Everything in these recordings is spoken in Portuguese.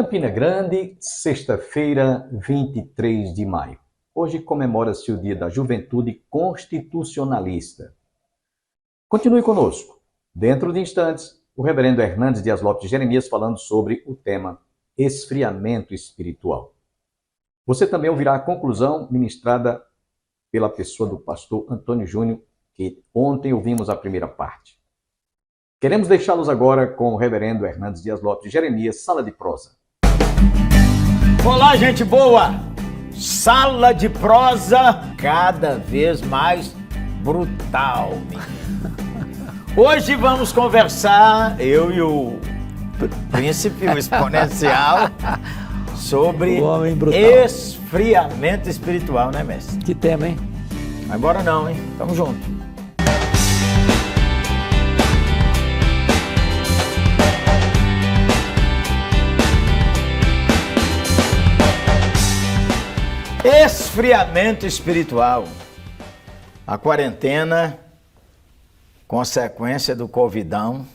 Campina Grande, sexta-feira, 23 de maio. Hoje comemora-se o Dia da Juventude Constitucionalista. Continue conosco. Dentro de instantes, o reverendo Hernandes Dias Lopes de Jeremias falando sobre o tema esfriamento espiritual. Você também ouvirá a conclusão ministrada pela pessoa do pastor Antônio Júnior, que ontem ouvimos a primeira parte. Queremos deixá-los agora com o reverendo Hernandes Dias Lopes de Jeremias, Sala de Prosa. Olá, gente boa! Sala de prosa cada vez mais brutal. Hoje vamos conversar, eu e o príncipe, o exponencial, sobre esfriamento espiritual, né, mestre? Que tema, hein? Agora não, hein? Tamo junto. Esfriamento espiritual. A quarentena, consequência do Covidão,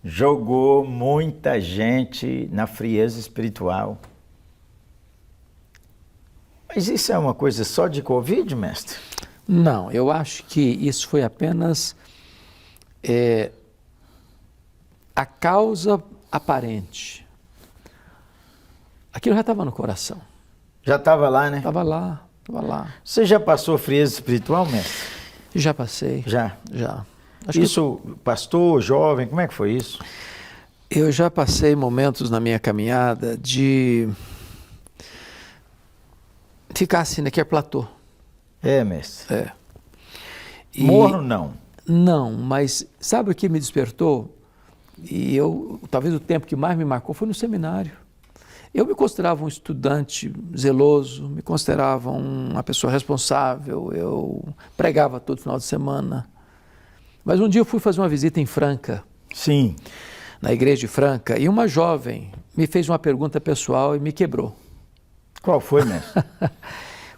jogou muita gente na frieza espiritual. Mas isso é uma coisa só de Covid, mestre? Não, eu acho que isso foi apenas a causa aparente. Aquilo já estava no coração. Já estava lá, né? Estava lá. Você já passou frieza espiritual, mestre? Já passei. Já? Já. Isso, pastor, jovem, como é que foi isso? Eu já passei momentos na minha caminhada de ficar assim, naquele platô. É, mestre? É. Morno, não? Não, mas sabe o que me despertou? E talvez o tempo que mais me marcou foi no seminário. Eu me considerava um estudante zeloso, me considerava uma pessoa responsável, eu pregava todo final de semana. Mas um dia eu fui fazer uma visita em Franca. Sim. Na igreja de Franca, e uma jovem me fez uma pergunta pessoal e me quebrou. Qual foi, mestre?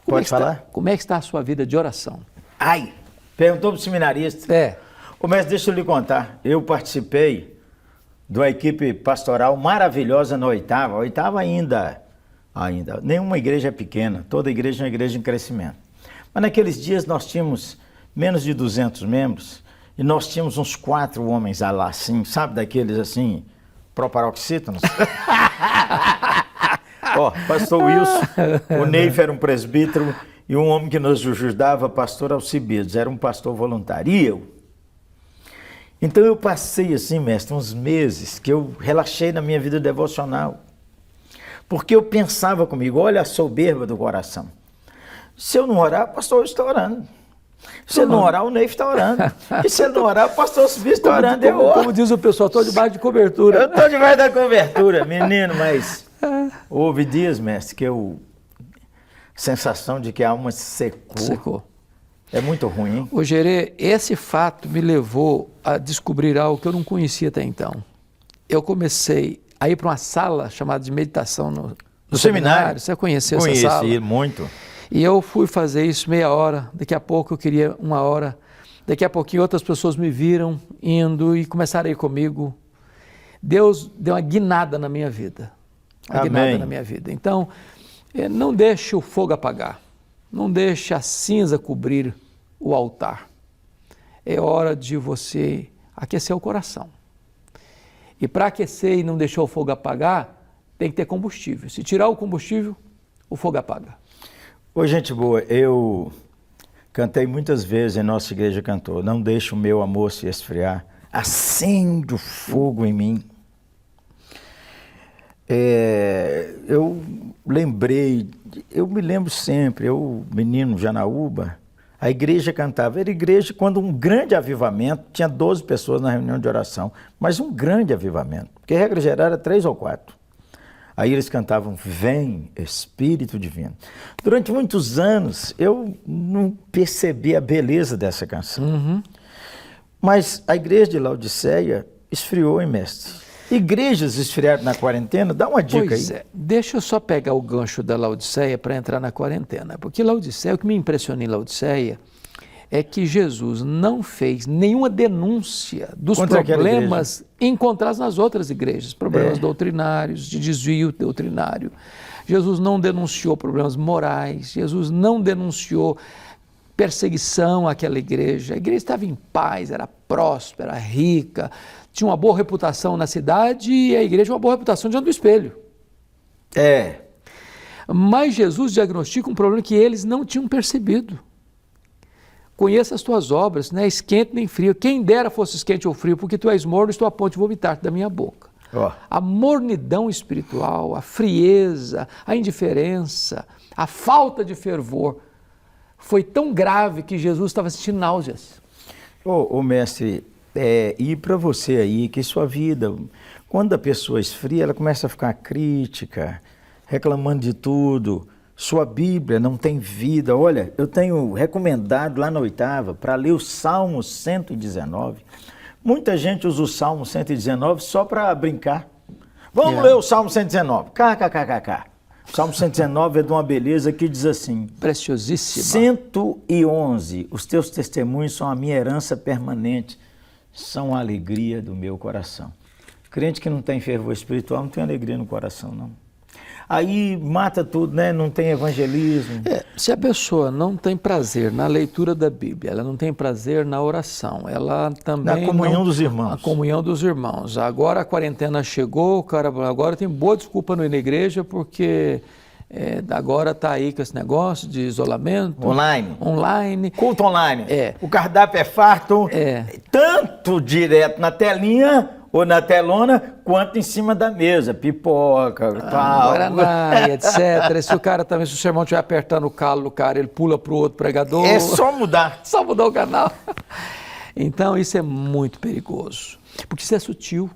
Pode falar? Como é que está a sua vida de oração? Ai, perguntou para o seminarista. É. Ô, mestre, deixa eu lhe contar. Eu participei de uma equipe pastoral maravilhosa na oitava. A oitava ainda. Nenhuma igreja é pequena. Toda igreja é uma igreja em crescimento. Mas naqueles dias nós tínhamos menos de 200 membros e nós tínhamos uns 4 homens lá assim, sabe, daqueles assim, proparoxítonos. Ó, pastor Wilson, o Neif era um presbítero e um homem que nos ajudava, pastor Alcibiades, era um pastor voluntário. E eu? Então eu passei assim, mestre, uns meses que eu relaxei na minha vida devocional. Porque eu pensava comigo, olha a soberba do coração. Se eu não orar, o pastor está orando. Se ele não orar, o Neif está orando. E se ele não orar, o pastor Alcibiades está orando. Como diz o pessoal, estou debaixo de cobertura. Eu estou debaixo da cobertura, menino, mas houve dias, mestre, que sensação de que a alma secou. É muito ruim, hein? Ô Gerê, esse fato me levou a descobrir algo que eu não conhecia até então. Eu comecei a ir para uma sala chamada de meditação no seminário. Você conheceu essa sala? Conheci muito. E eu fui fazer isso meia hora, daqui a pouco eu queria 1 hora, daqui a pouquinho outras pessoas me viram indo e começaram a ir comigo. Deus deu uma guinada na minha vida. Então, não deixe o fogo apagar. Não deixe a cinza cobrir o altar. É hora de você aquecer o coração. E para aquecer e não deixar o fogo apagar, tem que ter combustível. Se tirar o combustível, o fogo apaga. Ô, gente boa, eu cantei muitas vezes, em nossa igreja cantou, não deixe o meu amor se esfriar, acende o fogo em mim. Eu me lembro sempre, eu, menino Janaúba, a igreja cantava, era igreja quando um grande avivamento, tinha 12 pessoas na reunião de oração, mas um grande avivamento, porque a regra geral era 3 ou 4. Aí eles cantavam, vem Espírito Divino. Durante muitos anos eu não percebi a beleza dessa canção. Uhum. Mas a igreja de Laodiceia esfriou, hein, mestre? Igrejas esfriaram na quarentena? Dá uma dica aí. Deixa eu só pegar o gancho da Laodiceia para entrar na quarentena. Porque Laodiceia, o que me impressiona em Laodiceia é que Jesus não fez nenhuma denúncia dos Contra aquela problemas encontrados nas outras igrejas, problemas doutrinários, de desvio doutrinário. Jesus não denunciou problemas morais, Jesus não denunciou perseguição àquela igreja. A igreja estava em paz, era próspera, rica, tinha uma boa reputação na cidade e a igreja uma boa reputação diante do espelho. Mas Jesus diagnostica um problema que eles não tinham percebido. Conheça as tuas obras, não é esquente nem frio. Quem dera fosse esquente ou frio, porque tu és morno, estou a ponto de vomitar-te da minha boca. A mornidão espiritual, a frieza, a indiferença, a falta de fervor foi tão grave que Jesus estava sentindo náuseas. Mestre, e para você aí, que sua vida, quando a pessoa esfria, ela começa a ficar crítica, reclamando de tudo, sua Bíblia não tem vida. Olha, eu tenho recomendado lá na 8ª para ler o Salmo 119. Muita gente usa o Salmo 119 só para brincar. Vamos ler o Salmo 119. KKKKK. O Salmo 119 é de uma beleza que diz assim: preciosíssima. 111. Os teus testemunhos são a minha herança permanente, são a alegria do meu coração. Crente que não tem fervor espiritual não tem alegria no coração, não. Aí mata tudo, né? Não tem evangelismo. Se a pessoa não tem prazer na leitura da Bíblia, ela não tem prazer na oração, ela também... Na comunhão dos irmãos. A comunhão dos irmãos. Agora a quarentena chegou, o cara agora tem boa desculpa não ir na igreja, porque agora está aí com esse negócio de isolamento. Online. Culto online. O cardápio é farto, tanto direto na telinha ou na telona, quanto em cima da mesa, pipoca, tal. Guaraná, etc. Se o sermão estiver apertando o calo do cara, ele pula para o outro pregador. É só mudar. Só mudar o canal. Então, isso é muito perigoso, porque isso é sutil.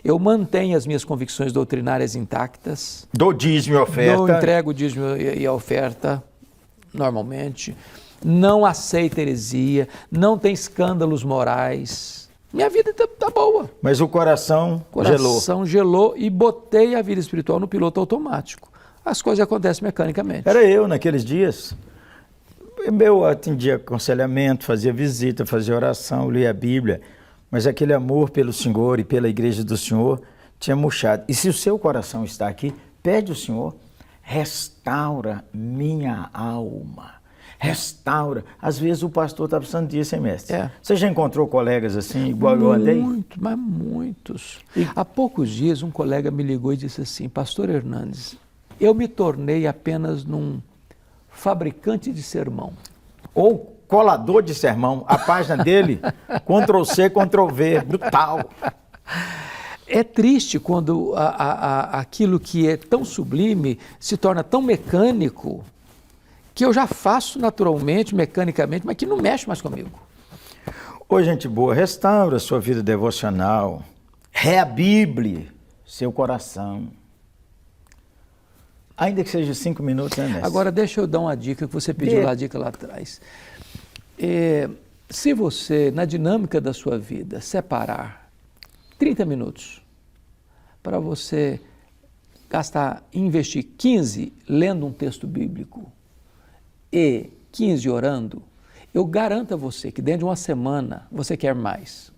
Eu mantenho as minhas convicções doutrinárias intactas. Dou dízimo e oferta. Eu entrego o dízimo e a oferta, normalmente. Não aceito heresia, não tem escândalos morais. Minha vida está boa. Mas o coração gelou. O coração gelou e botei a vida espiritual no piloto automático. As coisas acontecem mecanicamente. Era eu naqueles dias. Eu atendia aconselhamento, fazia visita, fazia oração, lia a Bíblia. Mas aquele amor pelo Senhor e pela igreja do Senhor tinha murchado. E se o seu coração está aqui, pede ao Senhor, restaura minha alma. Restaura. Às vezes o pastor está precisando disso, hein, mestre? Você já encontrou colegas assim, igual eu andei? Mas muitos. Há poucos dias um colega me ligou e disse assim: Pastor Hernandes, eu me tornei apenas num fabricante de sermão. Ou colador de sermão. A página dele, Ctrl+C, Ctrl+V, brutal. É triste quando aquilo que é tão sublime se torna tão mecânico, que eu já faço naturalmente, mecanicamente, mas que não mexe mais comigo. Ô, gente boa, restaura a sua vida devocional, reabible seu coração. Ainda que seja 5 minutos, né, mestre? Agora, deixa eu dar uma dica, que você pediu lá, a dica lá atrás. Se você, na dinâmica da sua vida, separar 30 minutos para você investir 15 lendo um texto bíblico, e 15 orando, eu garanto a você que dentro de uma semana você quer mais.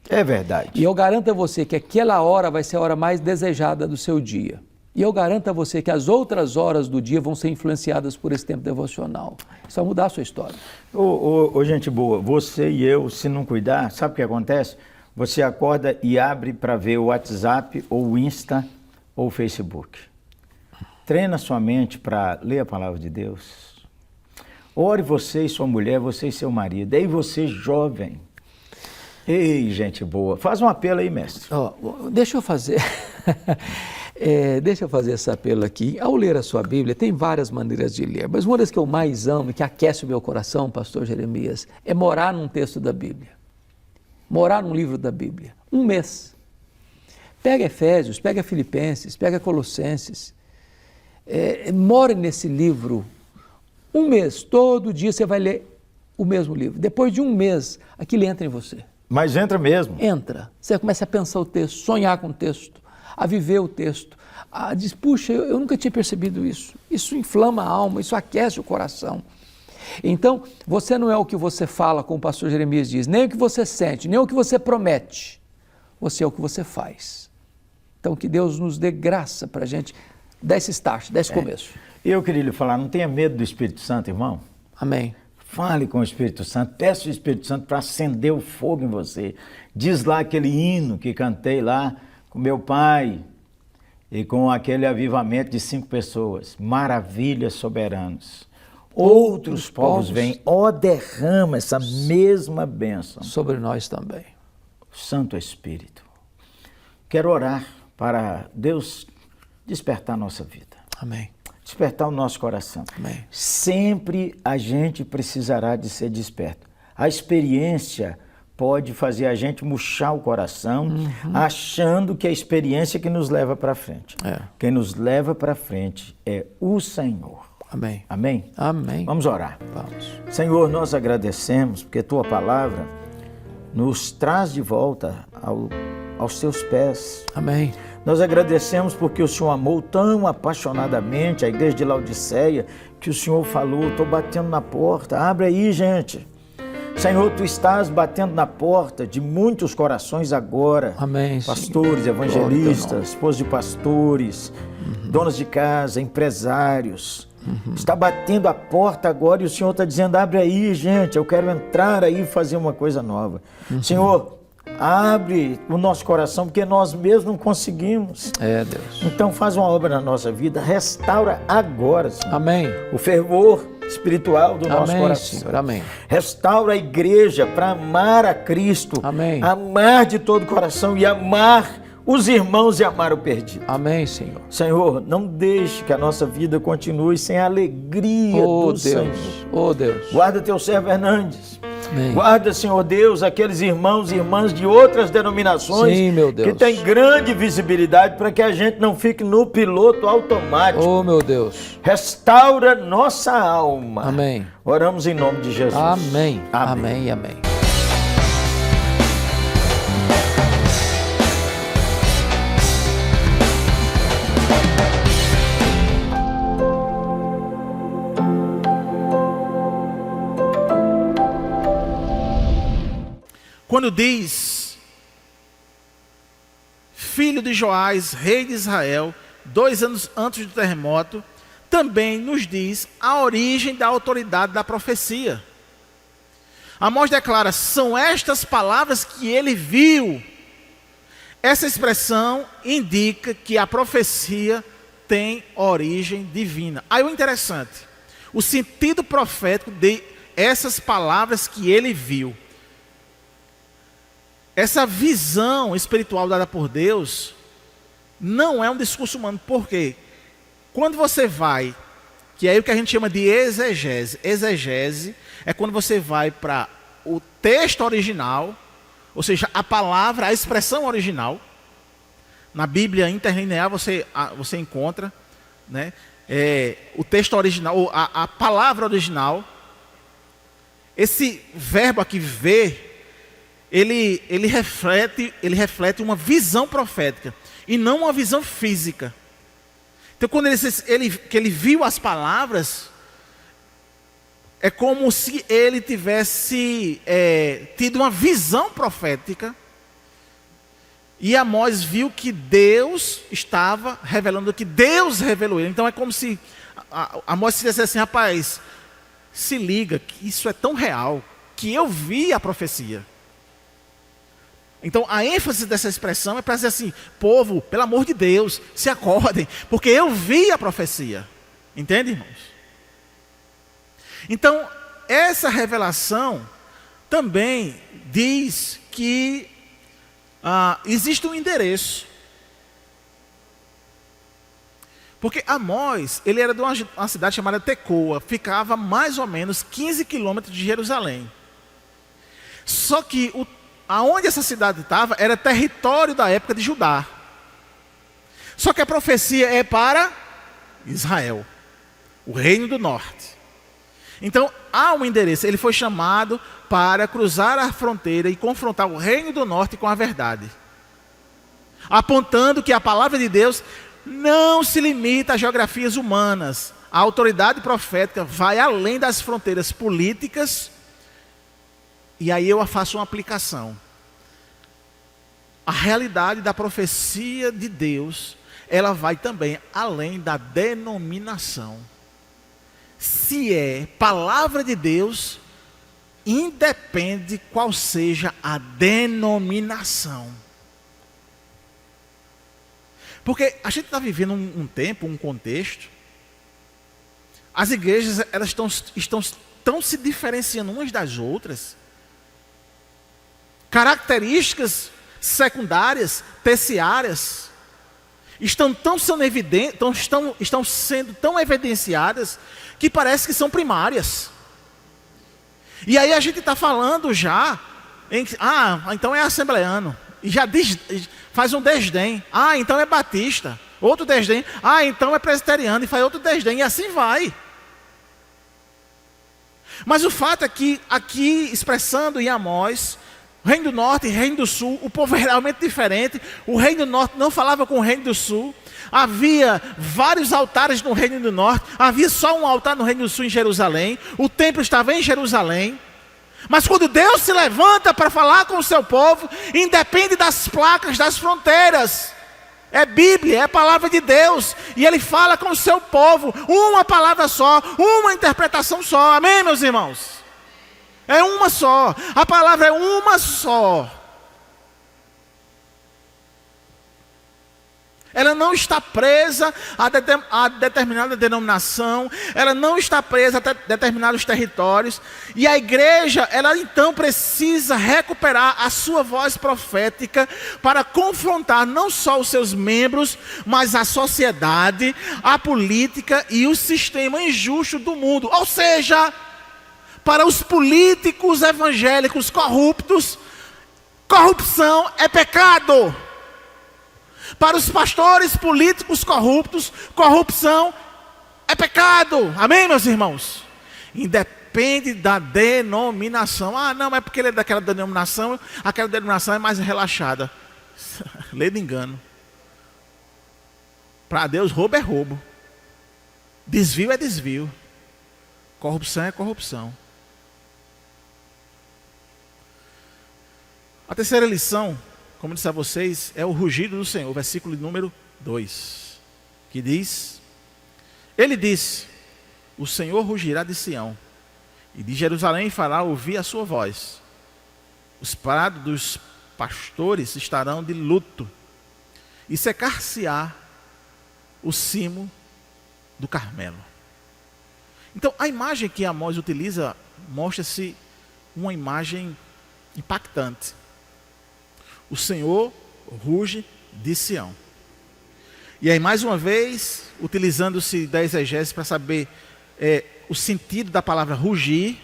É verdade. E eu garanto a você que aquela hora vai ser a hora mais desejada do seu dia. E eu garanto a você que as outras horas do dia vão ser influenciadas por esse tempo devocional. Isso vai mudar a sua história. Gente boa, você e eu, se não cuidar, sabe o que acontece? Você acorda e abre para ver o WhatsApp, ou o Insta, ou o Facebook. Treina sua mente para ler a palavra de Deus. Ore você e sua mulher, você e seu marido. Ei, você jovem. Ei, gente boa. Faz um apelo aí, mestre. Deixa eu fazer... deixa eu fazer esse apelo aqui. Ao ler a sua Bíblia, tem várias maneiras de ler, mas uma das que eu mais amo e que aquece o meu coração, pastor Jeremias, é morar num texto da Bíblia. Morar num livro da Bíblia. 1 mês. Pega Efésios, pega Filipenses, pega Colossenses. More nesse livro 1 mês, todo dia você vai ler o mesmo livro. Depois de 1 mês, aquilo entra em você. Mas entra mesmo. Entra. Você começa a pensar o texto, sonhar com o texto, a viver o texto. Diz, puxa, eu nunca tinha percebido isso. Isso inflama a alma, isso aquece o coração. Então, você não é o que você fala, como o pastor Jeremias diz, nem o que você sente, nem o que você promete. Você é o que você faz. Então, que Deus nos dê graça para a gente dar esse start, dar esse começo. Eu queria lhe falar, não tenha medo do Espírito Santo, irmão. Amém. Fale com o Espírito Santo, peça o Espírito Santo para acender o fogo em você. Diz lá aquele hino que cantei lá com meu pai e com aquele avivamento de 5 pessoas. Maravilhas soberanos. Outros povos vêm, derrama essa mesma bênção sobre nós também. Santo Espírito. Quero orar para Deus despertar a nossa vida. Amém. Despertar o nosso coração. Amém. Sempre a gente precisará de ser desperto. A experiência pode fazer a gente murchar o coração, achando que é a experiência que nos leva para frente. Quem nos leva para frente é o Senhor. Amém. Amém? Amém. Vamos orar. Vamos. Senhor, nós agradecemos porque Tua palavra nos traz de volta aos Teus pés. Amém. Nós agradecemos porque o Senhor amou tão apaixonadamente a igreja de Laodiceia que o Senhor falou, estou batendo na porta, abre aí, gente. Senhor, Tu estás batendo na porta de muitos corações agora. Amém. Pastores, evangelistas, esposos de pastores, donas de casa, empresários. Está batendo a porta agora e o Senhor está dizendo, abre aí, gente, eu quero entrar aí e fazer uma coisa nova. Senhor, abre o nosso coração, porque nós mesmos não conseguimos. Deus. Então faz uma obra na nossa vida, restaura agora, Senhor. Amém. O fervor espiritual do nosso coração. Senhor. Amém. Restaura a igreja para amar a Cristo. Amém. Amar de todo o coração e amar os irmãos e amar o perdido. Amém, Senhor. Senhor, não deixe que a nossa vida continue sem a alegria do Senhor. Oh, Deus. Guarda teu servo Hernandes. Amém. Guarda, Senhor Deus, aqueles irmãos e irmãs de outras denominações. Sim, meu Deus. Que têm grande visibilidade para que a gente não fique no piloto automático. Oh, meu Deus. Restaura nossa alma. Amém. Oramos em nome de Jesus. Amém. Amém. Amém. Amém. Quando diz, filho de Joás, rei de Israel, 2 anos antes do terremoto, também nos diz a origem da autoridade da profecia. Amós declara, são estas palavras que ele viu. Essa expressão indica que a profecia tem origem divina. Aí o interessante, o sentido profético de essas palavras que ele viu. Essa visão espiritual dada por Deus não é um discurso humano. Por quê? Quando você vai, que é o que a gente chama de exegese. Exegese é quando você vai para o texto original, ou seja, a palavra, a expressão original. Na Bíblia interlinear você encontra, né, o texto original, ou a palavra original. Esse verbo aqui, ver, ele reflete uma visão profética e não uma visão física. Então, quando ele viu as palavras, é como se ele tivesse tido uma visão profética. E Amós viu que Deus estava revelando, que Deus revelou ele. Então é como se Amós dissesse assim, rapaz, se liga que isso é tão real que eu vi a profecia. Então a ênfase dessa expressão é para dizer assim, povo, pelo amor de Deus, se acordem, porque eu vi a profecia. Entende, irmãos? Então essa revelação também diz que existe um endereço. Porque Amós, ele era de uma cidade chamada Tecoa, ficava mais ou menos 15 quilômetros de Jerusalém. Só que aonde essa cidade estava era território da época de Judá. Só que a profecia é para Israel, o reino do norte. Então há um endereço, ele foi chamado para cruzar a fronteira e confrontar o reino do norte com a verdade, apontando que a palavra de Deus não se limita a geografias humanas. a autoridade profética vai além das fronteiras políticas, e aí eu faço uma aplicação. A realidade da profecia de Deus, ela vai também além da denominação. Se é palavra de Deus, independe qual seja a denominação. Porque a gente está vivendo um tempo, um contexto, as igrejas elas estão se diferenciando umas das outras, características secundárias, terciárias, estão sendo tão evidenciadas que parece que são primárias. E aí a gente está falando já, então é assembleano, e já faz um desdém. Então é batista, outro desdém. Então é presbiteriano, e faz outro desdém, e assim vai. Mas o fato é que aqui, expressando em Amós, Reino do Norte e Reino do Sul, o povo é realmente diferente. O Reino do Norte não falava com o Reino do Sul. Havia vários altares no Reino do Norte. Havia só um altar no Reino do Sul em Jerusalém. O templo estava em Jerusalém. Mas quando Deus se levanta para falar com o seu povo, independe das placas, das fronteiras. É Bíblia, é a palavra de Deus. E Ele fala com o seu povo. Uma palavra só, uma interpretação só. Amém, meus irmãos? É uma só, a palavra é uma só. Ela não está presa a determinada denominação, ela não está presa a determinados territórios. E a igreja, ela então precisa recuperar a sua voz profética para confrontar não só os seus membros, mas a sociedade, a política e o sistema injusto do mundo. Ou seja, para os políticos evangélicos corruptos, corrupção é pecado. Para os pastores políticos corruptos, corrupção é pecado. Amém, meus irmãos? Independe da denominação. Não, é porque ele é daquela denominação, aquela denominação é mais relaxada. Lei do engano. Para Deus, roubo é roubo. Desvio é desvio. Corrupção é corrupção. A terceira lição, como disse a vocês, é o rugido do Senhor, versículo número 2, que diz: Ele disse, o Senhor rugirá de Sião, e de Jerusalém fará ouvir a sua voz. Os prados dos pastores estarão de luto, e secar-se-á o cimo do Carmelo. Então, a imagem que Amós utiliza mostra-se uma imagem impactante. O Senhor ruge de Sião. E aí, mais uma vez, utilizando-se da exegese para saber o sentido da palavra rugir,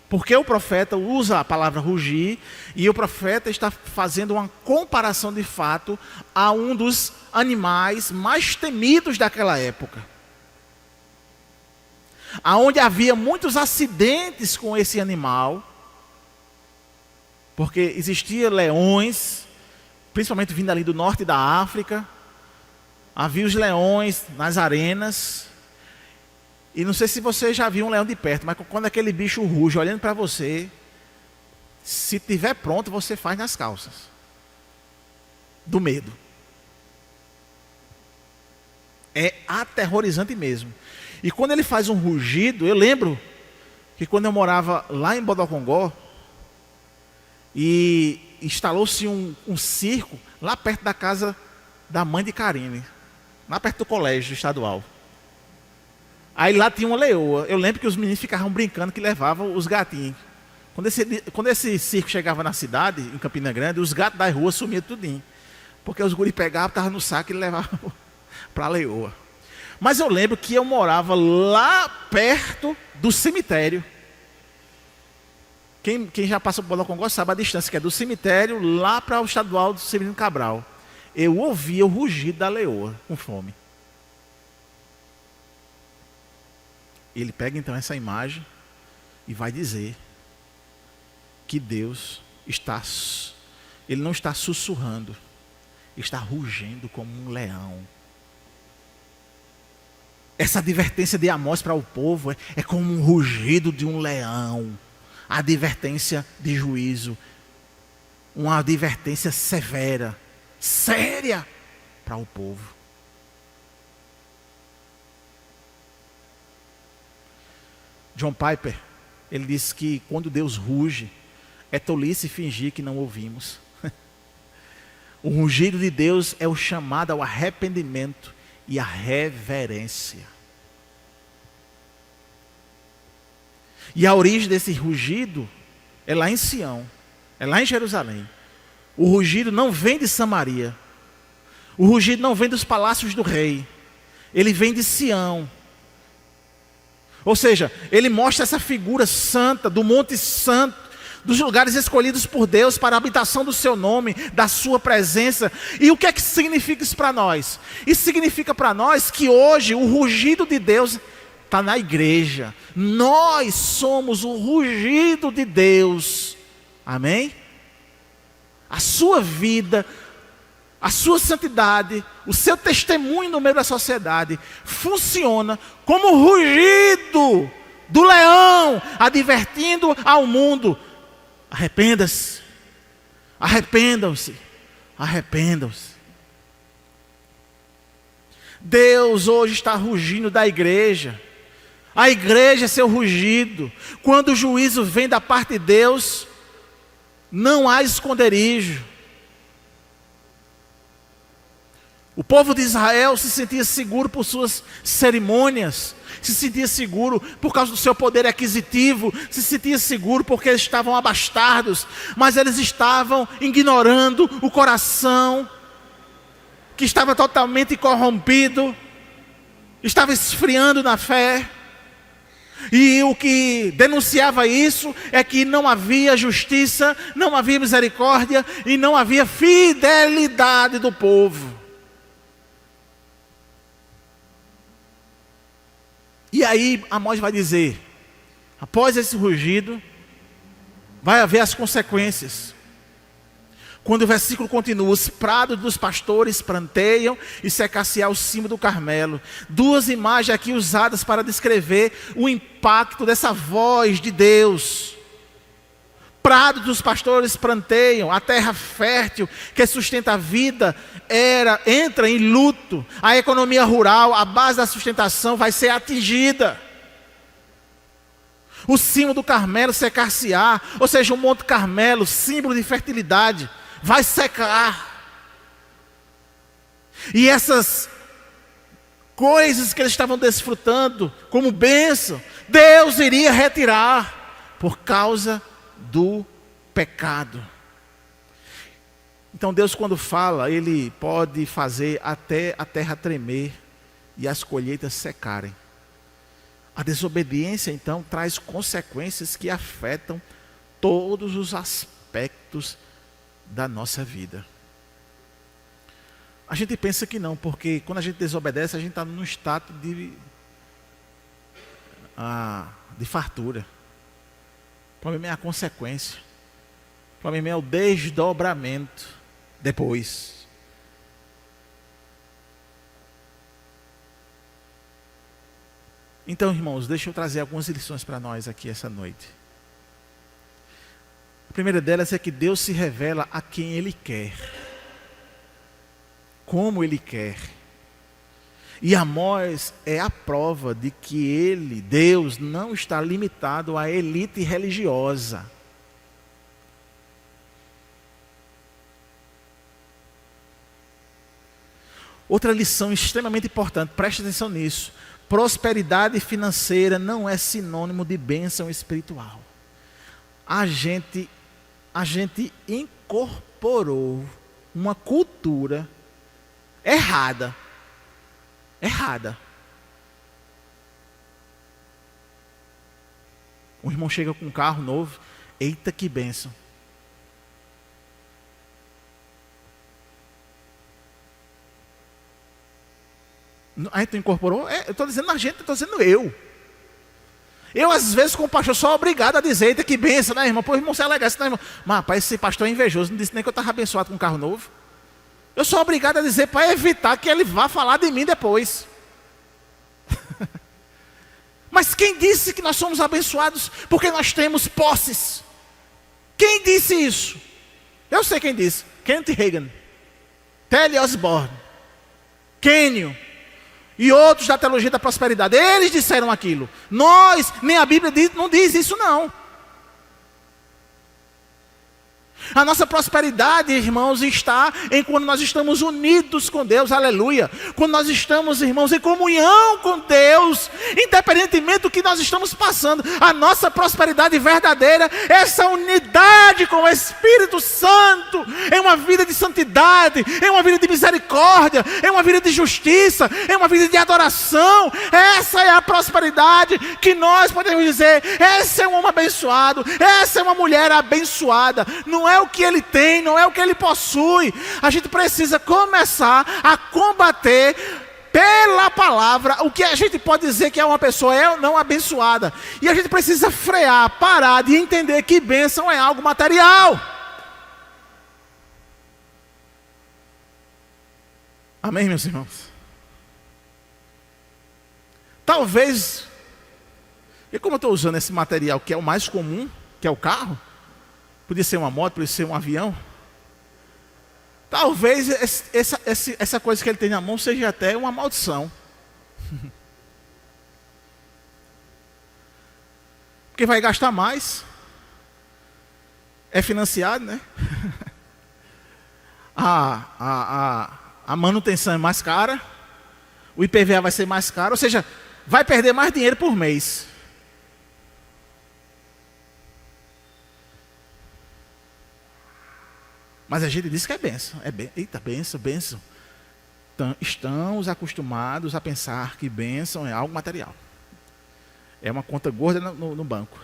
porque o profeta usa a palavra rugir, e o profeta está fazendo uma comparação de fato a um dos animais mais temidos daquela época, aonde havia muitos acidentes com esse animal, porque existiam leões, principalmente vindo ali do norte da África. Havia os leões nas arenas. E não sei se você já viu um leão de perto, mas quando aquele bicho ruge olhando para você, se tiver pronto, você faz nas calças. Do medo. É aterrorizante mesmo. E quando ele faz um rugido, eu lembro que quando eu morava lá em Bodocongó, e instalou-se um circo lá perto da casa da mãe de Karine, lá perto do colégio estadual. Aí lá tinha uma leoa. Eu lembro que os meninos ficavam brincando que levavam os gatinhos. Quando esse circo chegava na cidade, em Campina Grande, os gatos das ruas sumiam tudinho, porque os guris pegavam, estavam no saco e levavam para a leoa. Mas eu lembro que eu morava lá perto do cemitério. Quem já passa por Bodocongó sabe a distância, que é do cemitério lá para o estadual do Severino Cabral. Eu ouvia o rugido da leoa com fome. Ele pega então essa imagem e vai dizer que Deus ele não está sussurrando, está rugendo como um leão. Essa advertência de Amós para o povo é como um rugido de um leão. A advertência de juízo. Uma advertência severa, séria para o povo. John Piper, ele disse que quando Deus ruge, é tolice fingir que não ouvimos. O rugido de Deus é o chamado ao arrependimento e à reverência. E a origem desse rugido é lá em Sião, é lá em Jerusalém. O rugido não vem de Samaria. O rugido não vem dos palácios do rei. Ele vem de Sião. Ou seja, ele mostra essa figura santa, do Monte Santo, dos lugares escolhidos por Deus para a habitação do seu nome, da sua presença. E o que é que significa isso para nós? Isso significa para nós que hoje o rugido de Deus está na igreja. Nós somos o rugido de Deus. Amém? A sua vida, a sua santidade, o seu testemunho no meio da sociedade funciona como o rugido do leão, advertindo ao mundo: arrependa-se, arrependam-se, arrependam-se. Deus hoje está rugindo da igreja. A igreja é seu rugido. Quando o juízo vem da parte de Deus, não há esconderijo. O povo de Israel se sentia seguro por suas cerimônias, se sentia seguro por causa do seu poder aquisitivo, se sentia seguro porque eles estavam abastados, mas eles estavam ignorando o coração, que estava totalmente corrompido, estava esfriando na fé. E o que denunciava isso é que não havia justiça, não havia misericórdia e não havia fidelidade do povo. E aí Amós vai dizer, após esse rugido, vai haver as consequências. Quando o versículo continua: os prados dos pastores pranteiam e secar-se-á o cimo do Carmelo. Duas imagens aqui usadas para descrever o impacto dessa voz de Deus. Prados dos pastores pranteiam, a terra fértil que sustenta a vida entra em luto. A economia rural, a base da sustentação, vai ser atingida. O cimo do Carmelo secar-se-á, ou seja, o Monte Carmelo, símbolo de fertilidade, vai secar. E essas coisas que eles estavam desfrutando como bênção, Deus iria retirar por causa do pecado. Então Deus, quando fala, Ele pode fazer até a terra tremer e as colheitas secarem. A desobediência, então, traz consequências que afetam todos os aspectos da nossa vida. A gente pensa que não, porque quando a gente desobedece, a gente está num estado de fartura. O problema é a consequência. O problema é o desdobramento depois. Então, irmãos, deixa eu trazer algumas lições para nós aqui essa noite. A primeira delas é que Deus se revela a quem Ele quer, como Ele quer. E Amós é a prova de que Ele, Deus, não está limitado à elite religiosa. Outra lição extremamente importante, preste atenção nisso: prosperidade financeira não é sinônimo de bênção espiritual. A gente incorporou uma cultura errada. Um irmão chega com um carro novo, eita que bênção. Aí tu incorporou? Eu estou dizendo a gente, estou dizendo eu. Eu, às vezes, como pastor, sou obrigado a dizer, eita que benção, né, irmão? Pô, irmão, você é legal, né, irmão? Mas, rapaz, esse pastor é invejoso, não disse nem que eu estava abençoado com um carro novo. Eu sou obrigado a dizer para evitar que ele vá falar de mim depois. Mas quem disse que nós somos abençoados porque nós temos posses? Quem disse isso? Eu sei quem disse. Kenneth Hagin, Telly Osborne, Kenyon e outros da teologia da prosperidade. Eles disseram aquilo. Nós, nem a Bíblia não diz isso não. A nossa prosperidade, irmãos, está em quando nós estamos unidos com Deus, aleluia. Quando nós estamos, irmãos, em comunhão com Deus, independentemente do que nós estamos passando, a nossa prosperidade verdadeira, essa unidade com o Espírito Santo, é uma vida de santidade, é uma vida de misericórdia, é uma vida de justiça, é uma vida de adoração. Essa é a prosperidade que nós podemos dizer, esse é um homem abençoado, essa é uma mulher abençoada. Não é o que ele tem, não é o que ele possui. A gente precisa começar a combater pela palavra o que a gente pode dizer que é uma pessoa não abençoada. E a gente precisa frear, parar de entender que bênção é algo material. Amém, meus irmãos? Talvez, e como eu estou usando esse material que é o mais comum, que é o carro, podia ser uma moto, podia ser um avião. Talvez essa coisa que ele tem na mão seja até uma maldição. Porque vai gastar mais. É financiado, né? A manutenção é mais cara. O IPVA vai ser mais caro. Ou seja, vai perder mais dinheiro por mês. Mas a gente diz que é bênção. Eita, bênção, bênção. Então, estamos acostumados a pensar que bênção é algo material. É uma conta gorda no banco.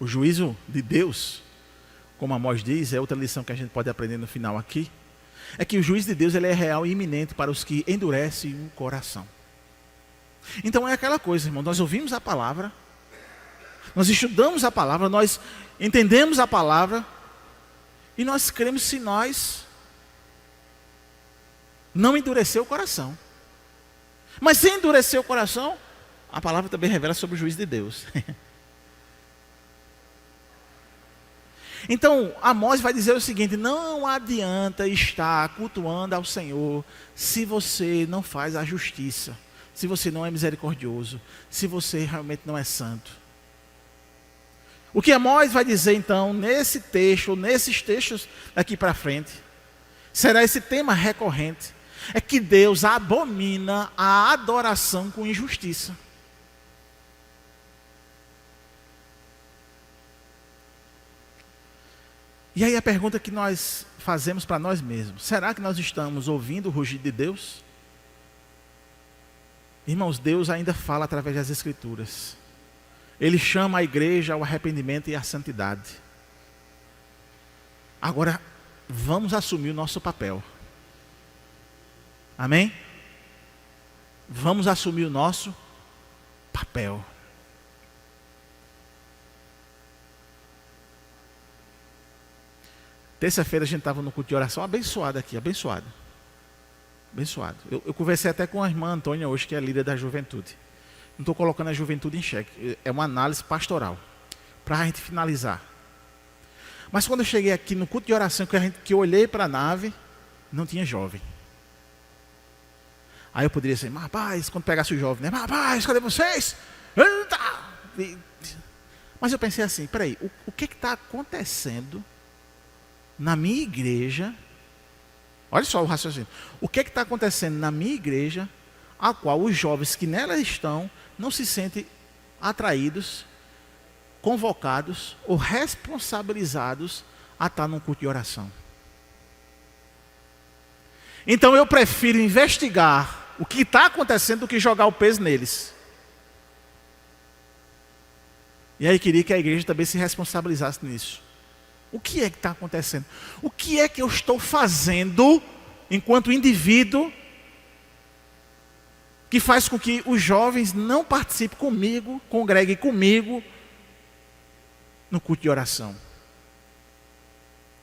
O juízo de Deus, como Amós diz, é outra lição que a gente pode aprender no final aqui, é que o juízo de Deus ele é real e iminente para os que endurecem o coração. Então é aquela coisa, irmão, nós ouvimos a palavra, nós estudamos a palavra, nós entendemos a palavra e nós cremos se nós não endurecer o coração. Mas se endurecer o coração, a palavra também revela sobre o juízo de Deus. Então, Amós vai dizer o seguinte: não adianta estar cultuando ao Senhor se você não faz a justiça, se você não é misericordioso, se você realmente não é santo. O que Amós vai dizer então nesse texto, nesses textos daqui para frente, será esse tema recorrente, é que Deus abomina a adoração com injustiça. E aí a pergunta que nós fazemos para nós mesmos: será que nós estamos ouvindo o rugido de Deus? Irmãos, Deus ainda fala através das Escrituras. Ele chama a igreja ao arrependimento e à santidade. Agora, vamos assumir o nosso papel. Amém? Vamos assumir o nosso papel. Terça-feira a gente estava no culto de oração, abençoado aqui, abençoado. Abençoado. Eu conversei até com a irmã Antônia hoje, que é a líder da juventude. Não estou colocando a juventude em xeque, é uma análise pastoral, para a gente finalizar. Mas quando eu cheguei aqui no culto de oração, que eu olhei para a nave, não tinha jovem. Aí eu poderia dizer: mas rapaz, quando pegasse o jovem, né? Mas rapaz, cadê vocês? Mas eu pensei assim: peraí, o que está acontecendo na minha igreja? Olha só o raciocínio. O que está acontecendo na minha igreja, a qual os jovens que nela estão não se sentem atraídos, convocados ou responsabilizados a estar num culto de oração? Então eu prefiro investigar o que está acontecendo do que jogar o peso neles. E aí queria que a igreja também se responsabilizasse nisso. O que é que está acontecendo? O que é que eu estou fazendo enquanto indivíduo que faz com que os jovens não participem comigo, congreguem comigo no culto de oração?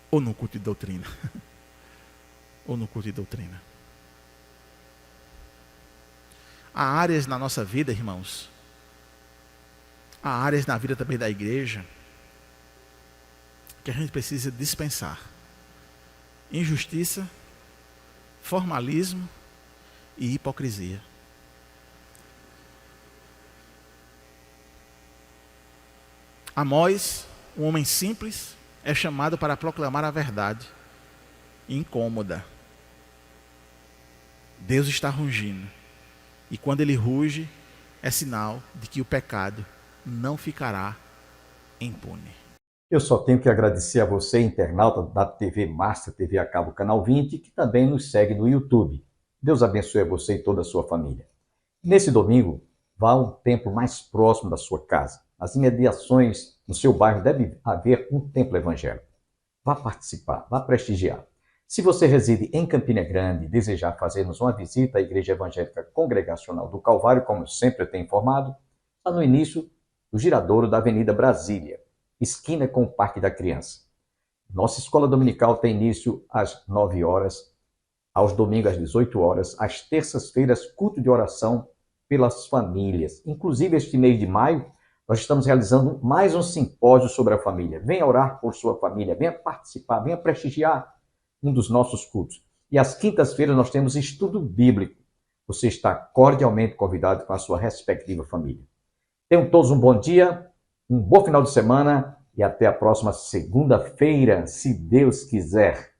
Ou no culto de doutrina? Ou no culto de doutrina? há áreas na nossa vida, irmãos, há áreas na vida também da igreja, que a gente precisa dispensar. Injustiça, formalismo e hipocrisia. Amós, um homem simples, é chamado para proclamar a verdade. Incômoda. Deus está rugindo. E quando ele ruge, é sinal de que o pecado não ficará impune. Eu só tenho que agradecer a você, internauta da TV Master, TV a cabo Canal 20, que também nos segue no YouTube. Deus abençoe a você e toda a sua família. Nesse domingo, vá a um templo mais próximo da sua casa. Nas imediações no seu bairro deve haver um templo evangélico. Vá participar, vá prestigiar. Se você reside em Campina Grande e desejar fazer-nos uma visita à Igreja Evangélica Congregacional do Calvário, como eu sempre tenho informado, está no início do giradouro da Avenida Brasília, esquina com o Parque da Criança. Nossa escola dominical tem início às 9 horas, aos domingos às 18 horas, às terças-feiras, culto de oração pelas famílias. Inclusive, este mês de maio, nós estamos realizando mais um simpósio sobre a família. Venha orar por sua família, venha participar, venha prestigiar um dos nossos cultos. E às quintas-feiras nós temos estudo bíblico. Você está cordialmente convidado com a sua respectiva família. Tenham todos um bom dia, um bom final de semana e até a próxima segunda-feira, se Deus quiser.